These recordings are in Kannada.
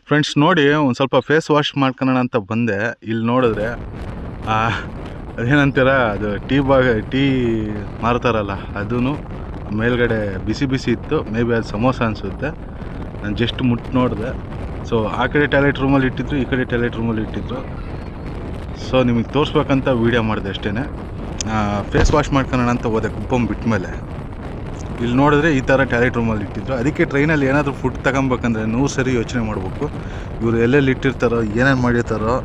ಫ್ರೆಂಡ್ಸ್ ನೋಡಿ, ಒಂದು ಸ್ವಲ್ಪ ಫೇಸ್ ವಾಶ್ ಮಾಡ್ಕೊಳ್ಳೋಣ ಅಂತ ಬಂದೆ. ಇಲ್ಲಿ ನೋಡಿದ್ರೆ ಅದೇನಂತೀರ, ಅದು ಟೀ ಮಾರ್ತಾರಲ್ಲ, ಅದೂ ಮೇಲ್ಗಡೆ ಬಿಸಿ ಬಿಸಿ ಇತ್ತು. ಮೇ ಬಿ ಅದು ಸಮೋಸ ಅನಿಸುತ್ತೆ. ನಾನು ಜಸ್ಟ್ ಮುಟ್ಟು ನೋಡಿದೆ. ಸೊ ಆ ಕಡೆ ಟಾಯ್ಲೆಟ್ ರೂಮಲ್ಲಿ ಇಟ್ಟಿದ್ರು, ಈ ಕಡೆ ಟಾಯ್ಲೆಟ್ ರೂಮಲ್ಲಿ ಇಟ್ಟಿದ್ರು. ಸೊ ನಿಮಗೆ ತೋರಿಸ್ಬೇಕಂತ ವೀಡಿಯೋ ಮಾಡಿದೆ ಅಷ್ಟೇ. ಫೇಸ್ ವಾಶ್ ಮಾಡ್ಕೊಳ್ಳೋಣ ಅಂತ ಹೋದೆ ಕುಪ್ಪಂ ಬಿಟ್ಟ ಮೇಲೆ. ಇಲ್ಲಿ ನೋಡಿದ್ರೆ ಈ ಥರ ಟಾಯ್ಲೆಟ್ ರೂಮಲ್ಲಿ ಇಟ್ಟಿದ್ರು. ಅದಕ್ಕೆ ಟ್ರೈನಲ್ಲಿ ಏನಾದರೂ ಫುಡ್ ತಗೊಬೇಕಂದ್ರೆ 100 ಸರಿ ಯೋಚನೆ ಮಾಡಬೇಕು. ಇವರು ಎಲ್ಲೆಲ್ಲಿ ಇಟ್ಟಿರ್ತಾರೋ, ಏನೇನು ಮಾಡಿರ್ತಾರೋ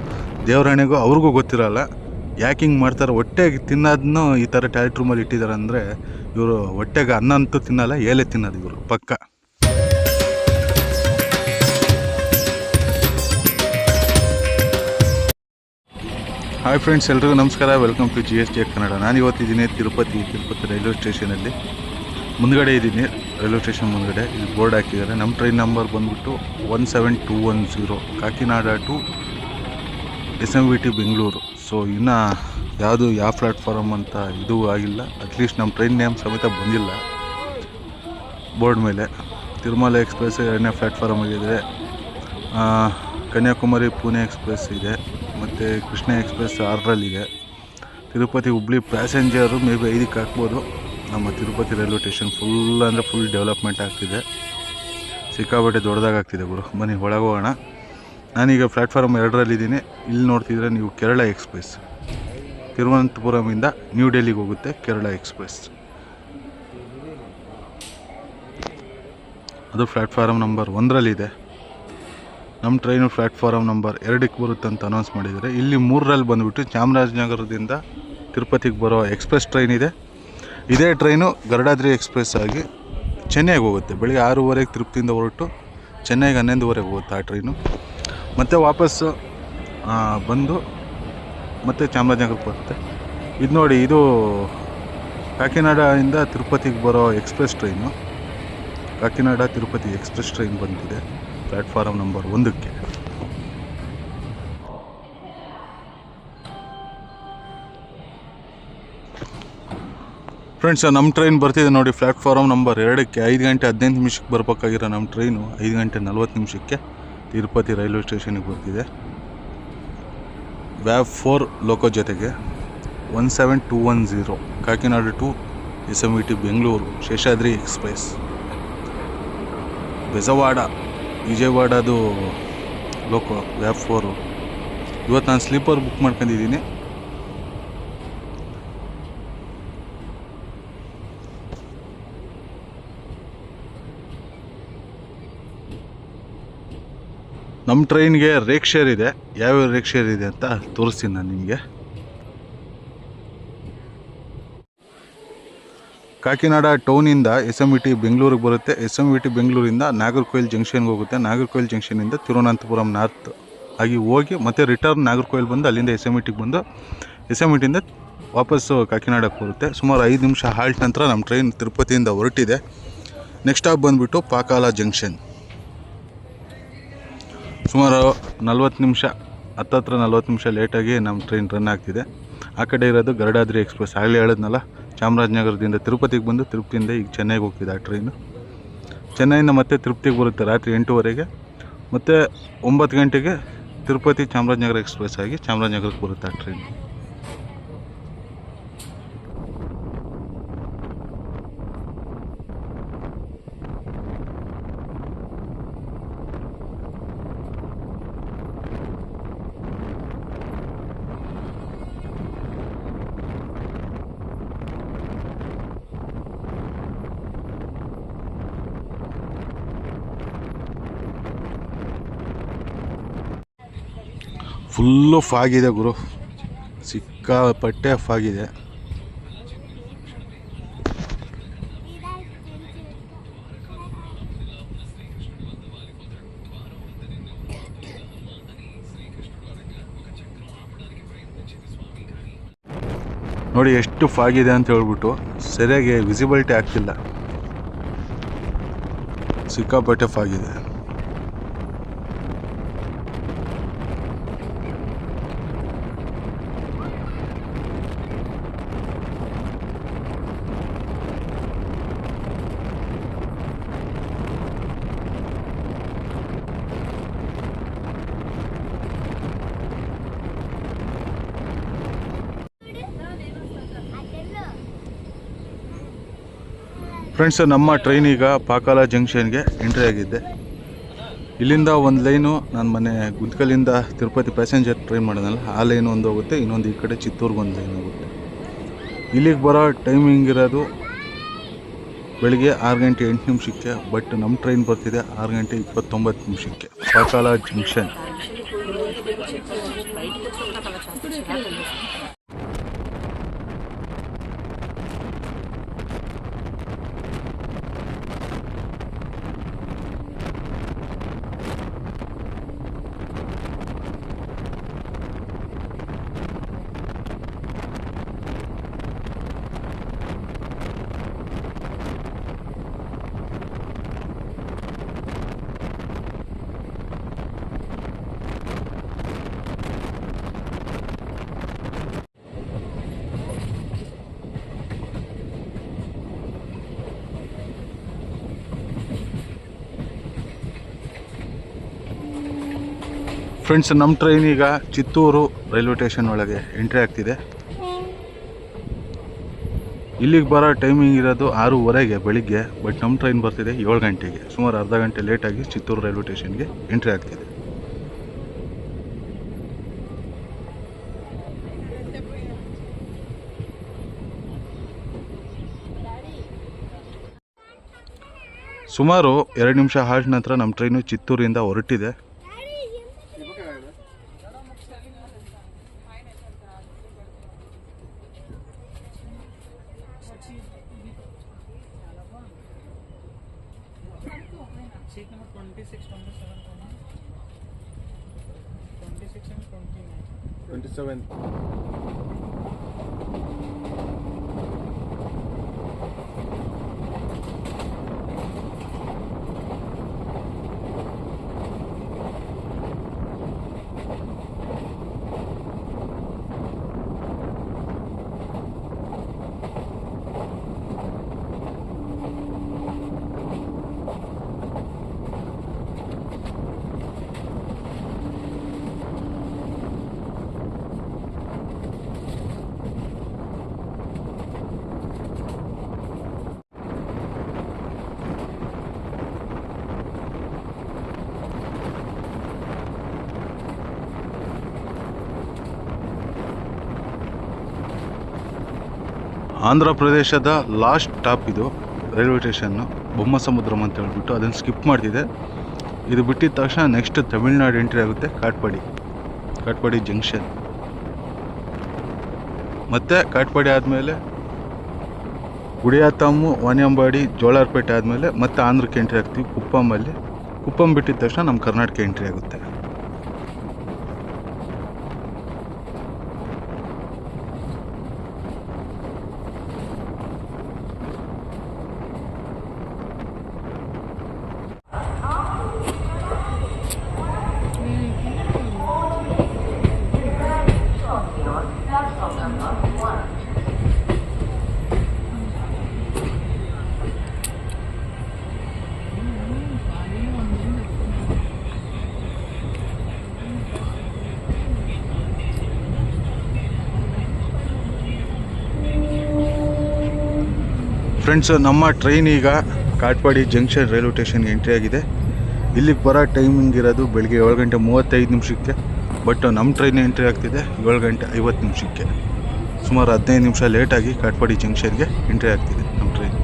ದೇವರಾಣೆಗೂ ಅವ್ರಿಗೂ ಗೊತ್ತಿರೋಲ್ಲ. ಯಾಕೆ ಹಿಂಗೆ ಮಾಡ್ತಾರೋ. ಹೊಟ್ಟೆಗೆ ತಿನ್ನೋದನ್ನು ಈ ಥರ ಟಾಯ್ಲೆಟ್ ರೂಮಲ್ಲಿ ಇಟ್ಟಿದ್ದಾರೆ ಅಂದರೆ ಇವರು ಹೊಟ್ಟೆಗೆ ಅನ್ನ ಅಂತೂ ತಿನ್ನಲ್ಲ, ಏಲೆ ತಿನ್ನೋದು ಇವರು ಪಕ್ಕ. ಹಾಯ್ ಫ್ರೆಂಡ್ಸ್, ಎಲ್ರಿಗೂ ನಮಸ್ಕಾರ. Welcome to GSJ Kannada. ನಾನು ಇವತ್ತಿದ್ದೀನಿ ತಿರುಪತಿ ರೈಲ್ವೆ ಸ್ಟೇಷನಲ್ಲಿ. ಮುಂದ್ಗಡೆ ಇದ್ದೀನಿ, ರೈಲ್ವೆ ಸ್ಟೇಷನ್ ಮುಂದ್ಗಡೆ. ಇಲ್ಲಿ ಬೋರ್ಡ್ ಹಾಕಿದ್ದಾರೆ. ನಮ್ಮ ಟ್ರೈನ್ ನಂಬರ್ ಬಂದ್ಬಿಟ್ಟು 17210 Kakinada to SMVT Bengaluru. So ಇನ್ನು ಯಾವ ಪ್ಲ್ಯಾಟ್ಫಾರಮ್ ಅಂತ ಇದು ಆಗಿಲ್ಲ. ಅಟ್ಲೀಸ್ಟ್ ನಮ್ಮ ಟ್ರೈನ್ ನೇಮ್ ಸಮೇತ ಬಂದಿಲ್ಲ ಬೋರ್ಡ್ ಮೇಲೆ. ತಿರುಮಲ ಎಕ್ಸ್ಪ್ರೆಸ್ 2ನೇ ಪ್ಲ್ಯಾಟ್ಫಾರಮಾಗಿದೆ. ಕನ್ಯಾಕುಮಾರಿ ಪುಣೆ ಎಕ್ಸ್ಪ್ರೆಸ್ ಇದೆ, ಮತ್ತು ಕೃಷ್ಣ ಎಕ್ಸ್ಪ್ರೆಸ್ 6ರಲ್ಲಿದೆ. Tirupati Hubli passenger maybe 5ಕ್ಕೆ ಹಾಕ್ಬೋದು. ನಮ್ಮ ತಿರುಪತಿ ರೈಲ್ವೆ ಸ್ಟೇಷನ್ ಫುಲ್ ಅಂದರೆ ಫುಲ್ ಡೆವಲಪ್ಮೆಂಟ್ ಆಗ್ತಿದೆ. ಸಿಕ್ಕಾಪಟ್ಟೆ ದೊಡ್ಡದಾಗ್ತಿದೆ ಗುರು. ಬನ್ನಿ ಒಳಗೆ ಹೋಗೋಣ. ನಾನೀಗ ಪ್ಲ್ಯಾಟ್ಫಾರ್ಮ್ 2ರಲ್ಲಿದ್ದೀನಿ. ಇಲ್ಲಿ ನೋಡ್ತಿದ್ರೆ ನೀವು ಕೇರಳ ಎಕ್ಸ್ಪ್ರೆಸ್, ತಿರುವನಂತಪುರಮಿಂದ ನ್ಯೂ ಡೆಲ್ಲಿಗೆ ಹೋಗುತ್ತೆ ಕೇರಳ ಎಕ್ಸ್ಪ್ರೆಸ್. ಅದು ಪ್ಲ್ಯಾಟ್ಫಾರಮ್ ನಂಬರ್ 1ರಲ್ಲಿದೆ. ನಮ್ಮ ಟ್ರೈನು ಪ್ಲ್ಯಾಟ್ಫಾರಮ್ ನಂಬರ್ 2ಕ್ಕೆ ಬರುತ್ತೆ ಅಂತ ಅನೌನ್ಸ್ ಮಾಡಿದ್ದಾರೆ. ಇಲ್ಲಿ 3ರಲ್ಲಿ ಬಂದುಬಿಟ್ಟು ಚಾಮರಾಜನಗರದಿಂದ ತಿರುಪತಿಗೆ ಬರೋ ಎಕ್ಸ್ಪ್ರೆಸ್ ಟ್ರೈನ್ ಇದೆ. ಇದೇ ಟ್ರೈನು ಗರುಡಾದ್ರಿ ಎಕ್ಸ್ಪ್ರೆಸ್ ಆಗಿ ಚೆನ್ನೈಗೆ ಹೋಗುತ್ತೆ. ಬೆಳಿಗ್ಗೆ 6:30ಕ್ಕೆ ತಿರುಪತಿಯಿಂದ ಹೊರಟು ಚೆನ್ನೈಗೆ 11:30 ಹೋಗುತ್ತೆ ಆ ಟ್ರೈನು. ಮತ್ತು ವಾಪಸ್ಸು ಬಂದು ಮತ್ತೆ ಚಾಮರಾಜನಗರಕ್ಕೆ ಬರುತ್ತೆ. ಇದು ನೋಡಿ, ಇದು ಕಾಕಿನಾಡದಿಂದ ತಿರುಪತಿಗೆ ಬರೋ express train. Kakinada Tirupati express train ಬಂದಿದೆ ಪ್ಲ್ಯಾಟ್ಫಾರಮ್ ನಂಬರ್ 1ಕ್ಕೆ. ಫ್ರೆಂಡ್ಸ್, ನಮ್ಮ ಟ್ರೈನ್ ಬರ್ತಿದೆ ನೋಡಿ ಪ್ಲ್ಯಾಟ್ಫಾರಮ್ ನಂಬರ್ 2ಕ್ಕೆ. 5 ಗಂಟೆ 15 ನಿಮಿಷಕ್ಕೆ ಬರಬೇಕಾಗಿರೋ ನಮ್ಮ ಟ್ರೈನು 5 ಗಂಟೆ 40 ನಿಮಿಷಕ್ಕೆ ತಿರುಪತಿ ರೈಲ್ವೆ ಸ್ಟೇಷನಿಗೆ ಬರ್ತಿದೆ. ವ್ಯಾಬ್ 4 ಲೋಕೋ ಜೊತೆಗೆ 17210 Kakinada to SMVT Bengaluru Seshadri express. Bezawada ವಿಜಯವಾಡದು ಲೋಕೋ ವ್ಯಾಬ್ 4. ಇವತ್ತು ನಾನು ಸ್ಲೀಪರ್ ಬುಕ್ ಮಾಡ್ಕೊಂಡಿದ್ದೀನಿ. ನಮ್ಮ ಟ್ರೈನ್ಗೆ ರೇಕ್ ಶೇರ್ ಇದೆ. ಯಾವ್ಯಾವ ರೇಕ್ ಶೇರ್ ಇದೆ ಅಂತ ತೋರಿಸ್ತೀನಿ ನಾನು ನಿಮಗೆ. ಕಾಕಿನಾಡ ಟೌನಿಂದ SMVT ಬೆಂಗಳೂರಿಗೆ ಬರುತ್ತೆ. SMVT ಬೆಂಗಳೂರಿಂದ ನಾಗರ್ಕೋಯಿಲ್ ಜಂಕ್ಷನ್ಗೆ ಹೋಗುತ್ತೆ. ನಾಗರ್ಕೋಯಿಲ್ ಜಂಕ್ಷನಿಂದ ತಿರುವನಂತಪುರಂ ನಾರ್ತ್ ಆಗಿ ಹೋಗಿ ಮತ್ತೆ ರಿಟರ್ನ್ ನಾಗರ್ಕೋಯಿಲ್ ಬಂದು ಅಲ್ಲಿಂದ SMVTಗೆ ಬಂದು SMVTಯಿಂದ ವಾಪಸ್ಸು ಕಾಕಿನಾಡಕ್ಕೆ ಬರುತ್ತೆ. ಸುಮಾರು 5 ನಿಮಿಷ ಹಾಲ್ಟ್ ನಂತರ ನಮ್ಮ ಟ್ರೈನ್ ತಿರುಪತಿಯಿಂದ ಹೊರಟಿದೆ. ನೆಕ್ಸ್ಟ್ ಸ್ಟಾಪ್ ಬಂದುಬಿಟ್ಟು ಪಾಕಾಲ ಜಂಕ್ಷನ್. ಸುಮಾರು 40 ನಿಮಿಷ, 40 ನಿಮಿಷ ಲೇಟಾಗಿ ನಮ್ಮ ಟ್ರೈನ್ ರನ್ ಆಗ್ತಿದೆ. ಆ ಕಡೆ ಇರೋದು ಗರುಡಾದ್ರಿ ಎಕ್ಸ್ಪ್ರೆಸ್. ಆಗಲೇ ಹೇಳಿದ್ನಲ್ಲ, ಚಾಮರಾಜನಗರದಿಂದ ತಿರುಪತಿಗೆ ಬಂದು ತಿರುಪತಿಯಿಂದ ಈಗ ಚೆನ್ನೈಗೆ ಹೋಗ್ತಿದೆ ಆ ಟ್ರೈನು. ಚೆನ್ನೈಯಿಂದ ಮತ್ತೆ ತಿರುಪತಿಗೆ ಬರುತ್ತೆ ರಾತ್ರಿ 8:30ಗೆ. ಮತ್ತು 9 ಗಂಟೆಗೆ ತಿರುಪತಿ ಚಾಮರಾಜನಗರ ಎಕ್ಸ್ಪ್ರೆಸ್ ಆಗಿ ಚಾಮರಾಜನಗರಕ್ಕೆ ಬರುತ್ತೆ ಆ ಟ್ರೈನು. ಫುಲ್ಲು ಫಾಗಿದೆ ಗುರು, ಸಿಕ್ಕಾಪಟ್ಟೆ ಫಾಗಿದೆ. ನೋಡಿ ಎಷ್ಟು ಫಾಗಿದೆ ಅಂತ ಹೇಳ್ಬಿಟ್ಟು ಸರಿಯಾಗಿ ವಿಸಿಬಿಲಿಟಿ ಆಗ್ತಿಲ್ಲ. ಸಿಕ್ಕಾಪಟ್ಟೆ ಫಾಗಿದೆ. ಫ್ರೆಂಡ್ಸ್, ನಮ್ಮ ಟ್ರೈನ್ ಈಗ ಪಾಕಾಲ ಜಂಕ್ಷನ್ಗೆ ಎಂಟ್ರಿ ಆಗಿದ್ದೆ. ಇಲ್ಲಿಂದ ಒಂದು ಲೈನು ನಾನು ಮನೆ ಗುಂತ್ಕಲ್ಲಿಂದ ತಿರುಪತಿ ಪ್ಯಾಸೆಂಜರ್ ಟ್ರೈನ್ ಮಾಡೋದಲ್ಲ, ಆ ಲೈನ್ ಒಂದು ಹೋಗುತ್ತೆ, ಇನ್ನೊಂದು ಈ ಕಡೆ ಚಿತ್ತೂರ್ಗೆ ಒಂದು ಲೈನ್ ಹೋಗುತ್ತೆ. ಇಲ್ಲಿಗೆ ಬರೋ ಟೈಮಿಂಗ್ ಇರೋದು ಬೆಳಿಗ್ಗೆ 6 ಗಂಟೆ 8 ನಿಮಿಷಕ್ಕೆ. ಬಟ್ ನಮ್ಮ ಟ್ರೈನ್ ಬರ್ತಿದೆ 6 ಗಂಟೆ 29 ನಿಮಿಷಕ್ಕೆ ಪಾಕಾಲ ಜಂಕ್ಷನ್. ಫ್ರೆಂಡ್ಸ್, ನಮ್ಮ ಟ್ರೈನ್ ಈಗ ಚಿತ್ತೂರು ರೈಲ್ವೆ ಸ್ಟೇಷನ್ ಒಳಗೆ ಎಂಟ್ರಿ ಆಗ್ತಿದೆ. ಇಲ್ಲಿಗೆ ಬರೋ ಟೈಮಿಂಗ್ ಇರೋದು 6:15 ಬೆಳಿಗ್ಗೆ. ಬಟ್ ನಮ್ಮ ಟ್ರೈನ್ ಬರ್ತಿದೆ 7 ಗಂಟೆಗೆ. ಸುಮಾರು ಅರ್ಧ ಗಂಟೆ ಲೇಟಾಗಿ ಚಿತ್ತೂರು ರೈಲ್ವೆ ಸ್ಟೇಷನ್ಗೆ ಎಂಟ್ರಿ ಆಗ್ತಿದೆ. ಸುಮಾರು 2 ನಿಮಿಷ ಹಾಲ್ಟ್ ನಂತರ ನಮ್ಮ ಟ್ರೈನು ಚಿತ್ತೂರಿಂದ ಹೊರಟಿದೆ. Seat number 26, 27, 26 and 29. 27. ಆಂಧ್ರ ಪ್ರದೇಶದ ಲಾಸ್ಟ್ ಸ್ಟಾಪ್ ಇದು ರೈಲ್ವೆ ಸ್ಟೇಷನ್ನು, ಬೊಮ್ಮಸಮುದ್ರಂ ಅಂತ ಹೇಳ್ಬಿಟ್ಟು. ಅದನ್ನು ಸ್ಕಿಪ್ ಮಾಡ್ತಿದೆ. ಇದು ಬಿಟ್ಟಿದ ತಕ್ಷಣ ನೆಕ್ಸ್ಟ್ ತಮಿಳ್ನಾಡು ಎಂಟ್ರಿ ಆಗುತ್ತೆ, ಕಾಟ್ಪಾಡಿ ಜಂಕ್ಷನ್. ಮತ್ತು ಕಾಟ್ಪಾಡಿ ಆದಮೇಲೆ ಗುಡಿಯಾತಮ್ಮು, ವಾನ್ಯಂಬಾಡಿ, ಜೋಳಾರ್ಪೇಟೆ ಆದಮೇಲೆ ಮತ್ತೆ ಆಂಧ್ರಕ್ಕೆ ಎಂಟ್ರಿ ಆಗ್ತೀವಿ ಕುಪ್ಪಮಲ್ಲಿ. ಕುಪ್ಪಂ ಬಿಟ್ಟಿದ ತಕ್ಷಣ ನಮ್ಮ ಕರ್ನಾಟಕ ಎಂಟ್ರಿ ಆಗುತ್ತೆ. ಫ್ರೆಂಡ್ಸ್, ನಮ್ಮ ಟ್ರೈನ್ ಈಗ ಕಾಟ್ಪಾಡಿ ಜಂಕ್ಷನ್ ರೈಲ್ವೆ ಸ್ಟೇಷನ್ಗೆ ಎಂಟ್ರಿ ಆಗಿದೆ. ಇಲ್ಲಿಗೆ ಬರೋ ಟೈಮಿಂಗ್ ಇರೋದು ಬೆಳಗ್ಗೆ 7 ಗಂಟೆ 35 ನಿಮಿಷಕ್ಕೆ. ಬಟ್ ನಮ್ಮ ಟ್ರೈನ್ ಎಂಟ್ರಿ ಆಗ್ತಿದೆ 7 ಗಂಟೆ 50 ನಿಮಿಷಕ್ಕೆ. ಸುಮಾರು 15 ನಿಮಿಷ ಲೇಟಾಗಿ ಕಾಟ್ಪಾಡಿ ಜಂಕ್ಷನ್ಗೆ ಎಂಟ್ರಿ ಆಗ್ತಿದೆ ನಮ್ಮ ಟ್ರೈನ್.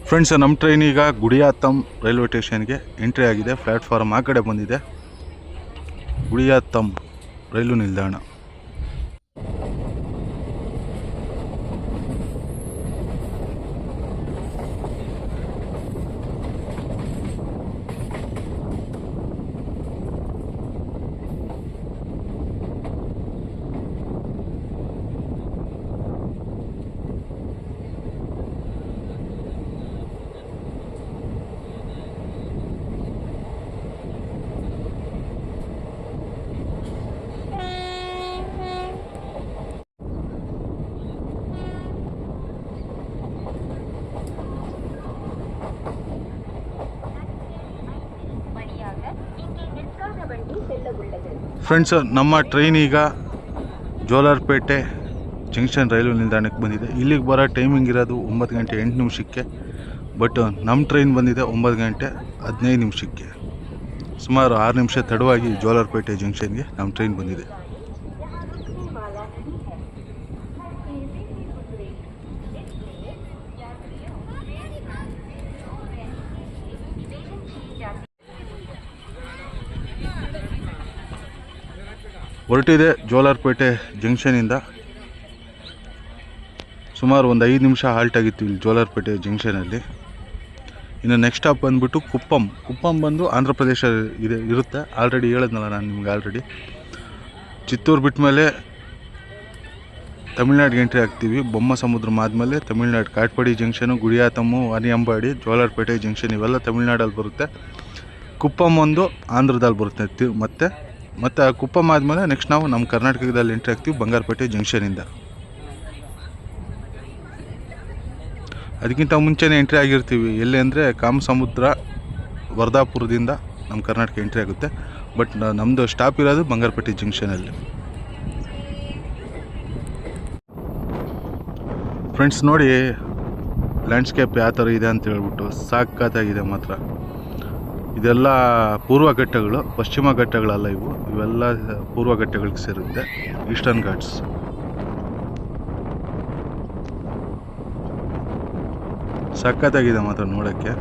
ಫ್ರೆಂಡ್ಸ್, ನಮ್ಮ ಟ್ರೈನ್ ಈಗ ಗುಡಿಯಾತ್ತಮ್ ರೈಲ್ವೆ ಸ್ಟೇಷನ್ಗೆ ಎಂಟ್ರಿ ಆಗಿದೆ. ಪ್ಲ್ಯಾಟ್ಫಾರ್ಮ್ ಆ ಕಡೆ ಬಂದಿದೆ. ಗುಡಿಯಾತ್ತಮ್ ರೈಲು ನಿಲ್ದಾಣ. ಫ್ರೆಂಡ್ಸ್, ನಮ್ಮ ಟ್ರೈನ್ ಈಗ ಜೋಲಾರ್ಪೇಟೆ ಜಂಕ್ಷನ್ ರೈಲ್ವೆ ನಿಲ್ದಾಣಕ್ಕೆ ಬಂದಿದೆ. ಇಲ್ಲಿಗೆ ಬರೋ ಟೈಮಿಂಗ್ ಇರೋದು 9 ಗಂಟೆ 8 ನಿಮಿಷಕ್ಕೆ. ಬಟ್ ನಮ್ಮ ಟ್ರೈನ್ ಬಂದಿದೆ 9 ಗಂಟೆ 15 ನಿಮಿಷಕ್ಕೆ. ಸುಮಾರು 6 ನಿಮಿಷ ತಡವಾಗಿ ಜೋಲಾರ್ಪೇಟೆ ಜಂಕ್ಷನ್ಗೆ ನಮ್ಮ ಟ್ರೈನ್ ಬಂದಿದೆ. ಹೊರಟಿದೆ ಜೋಲಾರ್ಪೇಟೆ ಜಂಕ್ಷನಿಂದ. ಸುಮಾರು ಒಂದು 5 ನಿಮಿಷ ಹಾಲ್ಟ್ ಆಗಿತ್ತು ಇಲ್ಲಿ ಜೋಲಾರ್ಪೇಟೆ ಜಂಕ್ಷನಲ್ಲಿ. ಇನ್ನು ನೆಕ್ಸ್ಟ್ ಸ್ಟಾಪ್ ಬಂದುಬಿಟ್ಟು ಕುಪ್ಪಂ ಬಂದು ಆಂಧ್ರ ಪ್ರದೇಶ ಇರುತ್ತೆ. ಆಲ್ರೆಡಿ ಹೇಳಿದ್ನಲ್ಲ ನಾನು ನಿಮ್ಗೆ ಆಲ್ರೆಡಿ. ಚಿತ್ತೂರು ಬಿಟ್ಟ ಮೇಲೆ ತಮಿಳ್ನಾಡಿಗೆ ಎಂಟ್ರಿ ಆಗ್ತೀವಿ. ಬೊಮ್ಮ ಸಮುದ್ರ ಆದಮೇಲೆ ತಮಿಳ್ನಾಡು ಕಾಟ್ಪಾಡಿ ಜಂಕ್ಷನು, ಗುಡಿಯಾತಮ್ಮು, ವಾನಿಯಂಬಾಡಿ, ಜೋಲಾರ್ಪೇಟೆ ಜಂಕ್ಷನ್ ಇವೆಲ್ಲ ತಮಿಳ್ನಾಡಲ್ಲಿ ಬರುತ್ತೆ. ಕುಪ್ಪಂ ಒಂದು ಆಂಧ್ರದಲ್ಲಿ ಬರುತ್ತೆ. ಮತ್ತು ಆ ಕುಪ್ಪಂ ಆದಮೇಲೆ ನೆಕ್ಸ್ಟ್ ನಾವು ನಮ್ಮ ಕರ್ನಾಟಕದಲ್ಲಿ ಎಂಟ್ರಿ ಆಗ್ತೀವಿ ಬಂಗಾರಪೇಟೆ ಜಂಕ್ಷನಿಂದ. ಅದಕ್ಕಿಂತ ಮುಂಚೆನೇ ಎಂಟ್ರಿ ಆಗಿರ್ತೀವಿ. ಎಲ್ಲಿ ಅಂದರೆ ಕಾಮಸಮುದ್ರ ವರ್ಧಾಪುರದಿಂದ ನಮ್ಮ ಕರ್ನಾಟಕ ಎಂಟ್ರಿ ಆಗುತ್ತೆ. ಬಟ್ ನಮ್ಮದು ಸ್ಟಾಪ್ ಇರೋದು ಬಂಗಾರಪೇಟೆ ಜಂಕ್ಷನಲ್ಲಿ. ಫ್ರೆಂಡ್ಸ್, ನೋಡಿ ಲ್ಯಾಂಡ್ಸ್ಕೇಪ್ ಯಾವ ಥರ ಇದೆ ಅಂತ ಹೇಳ್ಬಿಟ್ಟು ಸಾಕಾಗಿದೆ ಮಾತ್ರ. ಇದೆಲ್ಲ ಪೂರ್ವ ಘಟ್ಟಗಳು, ಪಶ್ಚಿಮ ಘಟ್ಟಗಳಲ್ಲ ಇವೆಲ್ಲ ಪೂರ್ವ ಘಟ್ಟಗಳಿಗೆ ಸೇರುತ್ತೆ. ಈಸ್ಟರ್ನ್ ಘಾಟ್ಸ್. ಸಖತ್ತಾಗಿದೆ ಮಾತ್ರ ನೋಡೋಕ್ಕೆ.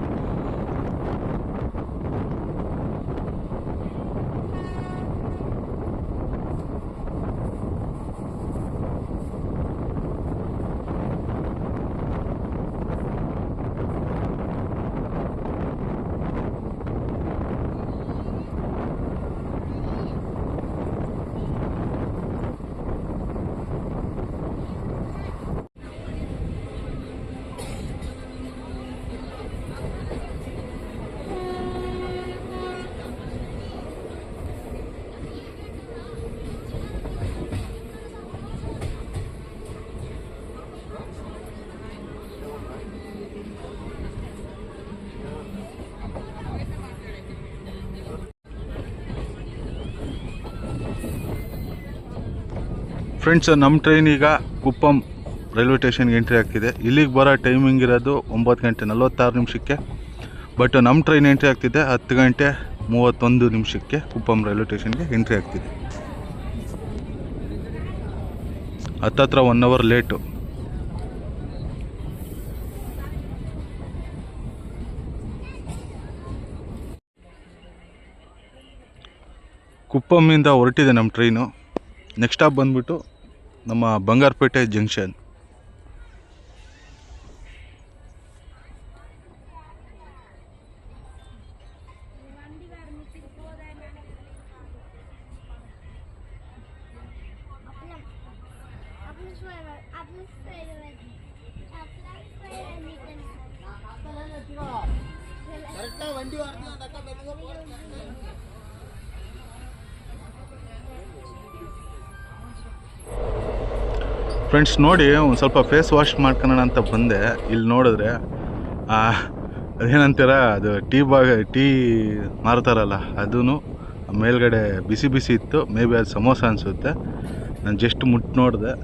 ಫ್ರೆಂಡ್ಸ್, ನಮ್ಮ ಟ್ರೈನ್ ಈಗ ಕುಪ್ಪಂ ರೈಲ್ವೆ ಸ್ಟೇಷನ್ಗೆ ಎಂಟ್ರಿ ಆಗ್ತಿದೆ. ಇಲ್ಲಿಗೆ ಬರೋ ಟೈಮಿಂಗ್ ಇರೋದು 9 ಗಂಟೆ 46 ನಿಮಿಷಕ್ಕೆ. ಬಟ್ ನಮ್ಮ ಟ್ರೈನ್ ಎಂಟ್ರಿ ಆಗ್ತಿದೆ 10 ಗಂಟೆ 31 ನಿಮಿಷಕ್ಕೆ ಕುಪ್ಪಂ ರೈಲ್ವೆ ಸ್ಟೇಷನ್ಗೆ ಎಂಟ್ರಿ ಆಗ್ತಿದೆ. ಹತ್ತತ್ರ 1 ಅವರ್ ಲೇಟು. ಕುಪ್ಪಂನಿಂದ ಹೊರಟಿದೆ ನಮ್ಮ ಟ್ರೈನು. ನೆಕ್ಸ್ಟ್ ಸ್ಟಾಪ್ ಬಂದುಬಿಟ್ಟು ನಮ್ಮ ಬಂಗಾರಪೇಟೆ ಜಂಕ್ಷನ್. ಫ್ರೆಂಡ್ಸ್, ನೋಡಿ ಒಂದು ಸ್ವಲ್ಪ ಫೇಸ್ ವಾಶ್ ಮಾಡ್ಕೊಳ್ಳೋಣ ಅಂತ ಬಂದೆ. ಇಲ್ಲಿ ನೋಡಿದ್ರೆ ಅದೇನಂತೀರ, ಅದು ಟೀ ಮಾರ್ತಾರಲ್ಲ, ಅದೂ ಮೇಲ್ಗಡೆ ಬಿಸಿ ಇತ್ತು. ಮೇ ಬಿ ಅದು ಸಮೋಸ ಅನಿಸುತ್ತೆ. ನಾನು ಜಸ್ಟ್ ನೋಡಿದೆ.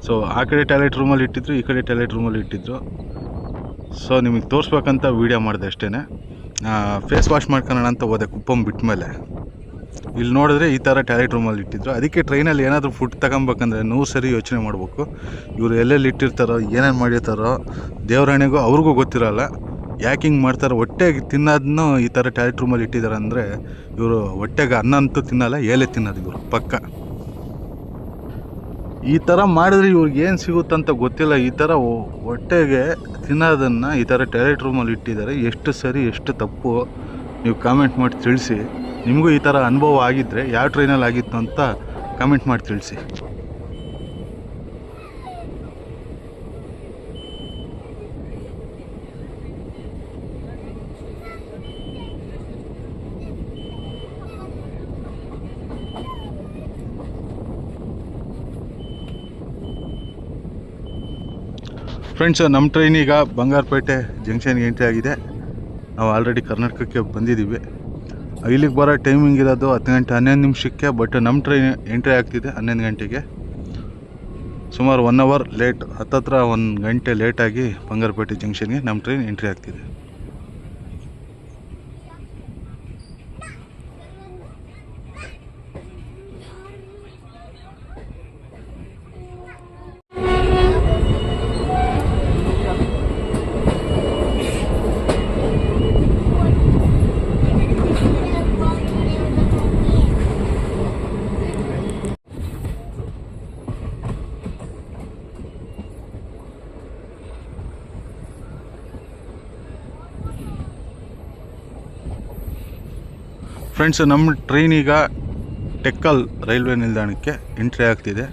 ಸೊ ಆ ಕಡೆ ಟಾಯ್ಲೆಟ್ ರೂಮಲ್ಲಿ ಇಟ್ಟಿದ್ರು, ಈ ಕಡೆ ಟಾಯ್ಲೆಟ್ ರೂಮಲ್ಲಿ ಇಟ್ಟಿದ್ರು. ಸೊ ನಿಮಗೆ ತೋರಿಸ್ಬೇಕಂತ ವೀಡಿಯೋ ಮಾಡಿದೆ ಅಷ್ಟೇ. ಫೇಸ್ ವಾಶ್ ಮಾಡ್ಕೊಳ್ಳೋಣ ಅಂತ ಹೋದೆ ಕುಪ್ಪಂ ಬಿಟ್ಟ ಮೇಲೆ. ಇಲ್ಲಿ ನೋಡಿದ್ರೆ ಈ ಥರ ಟಾಯ್ಲೆಟ್ ರೂಮಲ್ಲಿ ಇಟ್ಟಿದ್ರು. ಅದಕ್ಕೆ ಟ್ರೈನಲ್ಲಿ ಏನಾದರೂ ಫುಡ್ ತಗೊಬೇಕಂದ್ರೆ 100 ಸರಿ ಯೋಚನೆ ಮಾಡಬೇಕು. ಇವರು ಎಲ್ಲೆಲ್ಲಿ ಇಟ್ಟಿರ್ತಾರೋ, ಏನೇನು ಮಾಡಿರ್ತಾರೋ ದೇವರಾಣೆಗೂ ಅವ್ರಿಗೂ ಗೊತ್ತಿರೋಲ್ಲ. ಯಾಕೆ ಹಿಂಗೆ ಮಾಡ್ತಾರೆ, ಹೊಟ್ಟೆಗೆ ತಿನ್ನೋದನ್ನು ಈ ಥರ ಟಾಯ್ಲೆಟ್ ರೂಮಲ್ಲಿ ಇಟ್ಟಿದ್ದಾರೆ ಅಂದರೆ ಇವರು ಹೊಟ್ಟೆಗೆ ಅನ್ನ ಅಂತೂ ತಿನ್ನಲ್ಲ, ಏಲೆ ತಿನ್ನೋದು ಇವರು ಪಕ್ಕ. ಈ ಥರ ಮಾಡಿದ್ರೆ ಇವ್ರಿಗೆ ಏನು ಸಿಗುತ್ತಂತ ಗೊತ್ತಿಲ್ಲ. ಈ ಥರ ಹೊಟ್ಟೆಗೆ ತಿನ್ನೋದನ್ನು ಈ ಥರ ಟಾಯ್ಲೆಟ್ ರೂಮಲ್ಲಿ ಇಟ್ಟಿದ್ದಾರೆ. ಎಷ್ಟು ಸರಿ ಎಷ್ಟು ತಪ್ಪು ನೀವು ಕಾಮೆಂಟ್ ಮಾಡಿ ತಿಳಿಸಿ. ನಿಮಗೂ ಈ ಥರ ಅನುಭವ ಆಗಿದ್ದರೆ ಯಾವ ಟ್ರೈನಲ್ಲಿ ಆಗಿತ್ತು ಅಂತ ಕಾಮೆಂಟ್ ಮಾಡಿ ತಿಳಿಸಿ. ಫ್ರೆಂಡ್ಸ್, ನಮ್ಮ ಟ್ರೈನ್ ಈಗ ಬಂಗಾರಪೇಟೆ ಜಂಕ್ಷನ್ಗೆ ಎಂಟ್ರಿ ಆಗಿದೆ. ನಾವು ಆಲ್ರೆಡಿ ಕರ್ನಾಟಕಕ್ಕೆ ಬಂದಿದ್ದೀವಿ. ಇಲ್ಲಿಗೆ ಬರೋ ಟೈಮಿಂಗ್ ಇರೋದು 10 ಗಂಟೆ 11 ನಿಮಿಷಕ್ಕೆ. ಬಟ್ ನಮ್ಮ ಟ್ರೈನ್ ಎಂಟ್ರಿ ಆಗ್ತಿದೆ 11 ಗಂಟೆಗೆ. ಸುಮಾರು 1 ಅವರ್ ಲೇಟ್, ಹತ್ತತ್ರ 1 ಗಂಟೆ ಲೇಟಾಗಿ ಬಂಗಾರಪೇಟೆ ಜಂಕ್ಷನ್ಗೆ ನಮ್ಮ ಟ್ರೈನ್ ಎಂಟ್ರಿ ಆಗ್ತಿದೆ. ಫ್ರೆಂಡ್ಸ್, ನಮ್ಮ ಟ್ರೈನ್ ಈಗ ಟೆಕ್ಕಲ್ ರೈಲ್ವೆ ನಿಲ್ದಾಣಕ್ಕೆ ಎಂಟ್ರಿ ಆಗ್ತಿದೆ.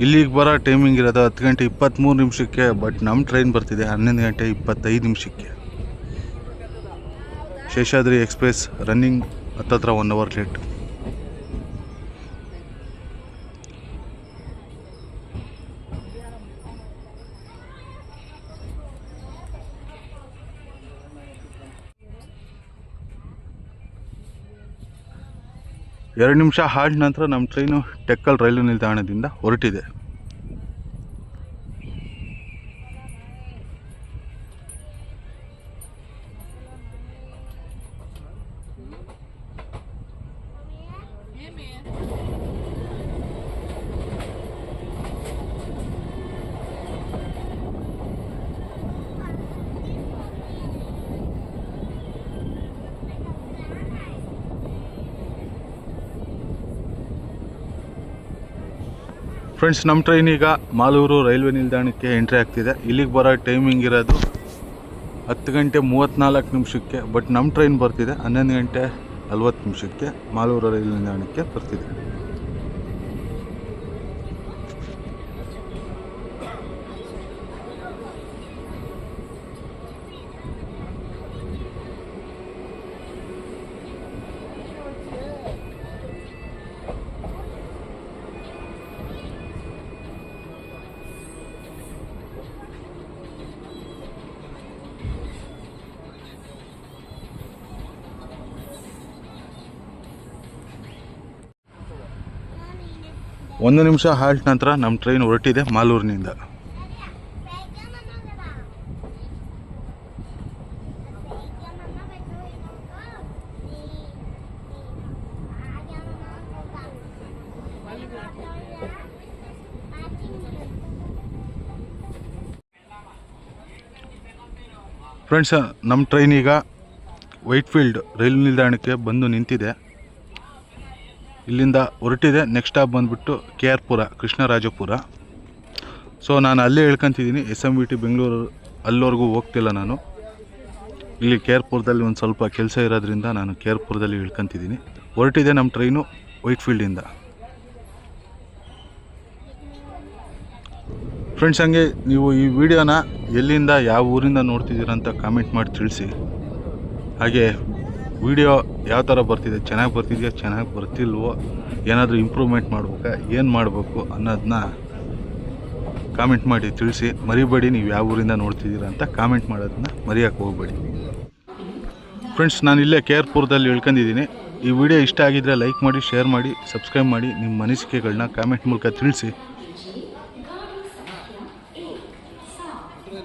ಇಲ್ಲಿಗೆ ಬರೋ ಟೈಮಿಂಗ್ ಇರೋದು 10 ಗಂಟೆ 23 ನಿಮಿಷಕ್ಕೆ. ಬಟ್ ನಮ್ಮ ಟ್ರೈನ್ ಬರ್ತಿದೆ 11 ಗಂಟೆ 25 ನಿಮಿಷಕ್ಕೆ. ಶೇಷಾದ್ರಿ ಎಕ್ಸ್ಪ್ರೆಸ್ ರನ್ನಿಂಗ್ ಹತ್ತತ್ರ 1 ಅವರ್ ಲೇಟ್. ಎರಡು ನಿಮಿಷ ಹಾಲ್ಟ್ ನಂತರ ನಮ್ಮ ಟ್ರೈನು ಟೆಕ್ಕಲ್ ರೈಲ್ವೆ ನಿಲ್ದಾಣದಿಂದ ಹೊರಟಿದೆ. ಫ್ರೆಂಡ್ಸ್, ನಮ್ಮ ಟ್ರೈನ್ ಈಗ ಮಾಲೂರು ರೈಲ್ವೆ ನಿಲ್ದಾಣಕ್ಕೆ ಎಂಟ್ರಿ ಆಗ್ತಿದೆ. ಇಲ್ಲಿಗೆ ಬರೋ ಟೈಮಿಂಗ್ ಇರೋದು 10 ಗಂಟೆ 34 ನಿಮಿಷಕ್ಕೆ. ಬಟ್ ನಮ್ಮ ಟ್ರೈನ್ ಬರ್ತಿದೆ 11 ಗಂಟೆ 40 ನಿಮಿಷಕ್ಕೆ ಮಾಲೂರು ರೈಲ್ವೆ ನಿಲ್ದಾಣಕ್ಕೆ ಬರ್ತಿದೆ. ಒಂದು ನಿಮಿಷ ಹಾಲ್ಟ್ ನಂತರ ನಮ್ಮ ಟ್ರೈನ್ ಹೊರಟಿದೆ ಮಾಲೂರಿನಿಂದ. ಫ್ರೆಂಡ್ಸ್, ನಮ್ಮ ಟ್ರೈನ್ ಈಗ ವೈಟ್ಫೀಲ್ಡ್ ರೈಲ್ವೆ ನಿಲ್ದಾಣಕ್ಕೆ ಬಂದು ನಿಂತಿದೆ. ಇಲ್ಲಿಂದ ಹೊರಟಿದೆ. ನೆಕ್ಸ್ಟ್ ಸ್ಟಾಪ್ ಬಂದುಬಿಟ್ಟು KR ಪುರ, ಕೃಷ್ಣರಾಜಪುರ. ಸೊ ನಾನು ಅಲ್ಲೇ ಹೇಳ್ಕೊತಿದ್ದೀನಿ. SMVT ಬೆಂಗಳೂರು ಅಲ್ಲಿವರೆಗೂ ಹೋಗ್ತಿಲ್ಲ ನಾನು. ಇಲ್ಲಿ KR ಪುರದಲ್ಲಿ ಒಂದು ಸ್ವಲ್ಪ ಕೆಲಸ ಇರೋದ್ರಿಂದ ನಾನು KR ಪುರದಲ್ಲಿ ಹೇಳ್ಕೊತಿದ್ದೀನಿ. ಹೊರಟಿದೆ ನಮ್ಮ ಟ್ರೈನು ವೈಟ್ಫೀಲ್ಡಿಂದ. ಫ್ರೆಂಡ್ಸ್, ಹಂಗೆ ನೀವು ಈ ವಿಡಿಯೋನ ಎಲ್ಲಿಂದ ಯಾವ ಊರಿಂದ ನೋಡ್ತಿದ್ದೀರ ಅಂತ ಕಾಮೆಂಟ್ ಮಾಡಿ ತಿಳಿಸಿ. ಹಾಗೆ ವಿಡಿಯೋ ಯಾವ ಥರ ಬರ್ತಿದೆ, ಚೆನ್ನಾಗಿ ಬರ್ತಿದೆಯಾ ಚೆನ್ನಾಗಿ ಬರ್ತಿಲ್ವೋ, ಏನಾದರೂ ಇಂಪ್ರೂವ್ಮೆಂಟ್ ಮಾಡ್ಬೇಕಾ, ಏನು ಮಾಡಬೇಕು ಅನ್ನೋದನ್ನ ಕಾಮೆಂಟ್ ಮಾಡಿ ತಿಳಿಸಿ. ಮರಿಬೇಡಿ ನೀವು ಯಾವ ಊರಿಂದ ನೋಡ್ತಿದ್ದೀರಾ ಅಂತ ಕಾಮೆಂಟ್ ಮಾಡೋದನ್ನ ಮರೆಯೋಕ್ಕೆ ಹೋಗಬೇಡಿ. ಫ್ರೆಂಡ್ಸ್, ನಾನು ಇಲ್ಲೇ KR ಪುರದಲ್ಲಿ ಹೇಳ್ಕೊಂಡಿದ್ದೀನಿ. ಈ ವಿಡಿಯೋ ಇಷ್ಟ ಆಗಿದ್ದರೆ ಲೈಕ್ ಮಾಡಿ, ಶೇರ್ ಮಾಡಿ, ಸಬ್ಸ್ಕ್ರೈಬ್ ಮಾಡಿ. ನಿಮ್ಮ ಅನಿಸಿಕೆಗಳನ್ನ ಕಾಮೆಂಟ್ ಮೂಲಕ ತಿಳಿಸಿ.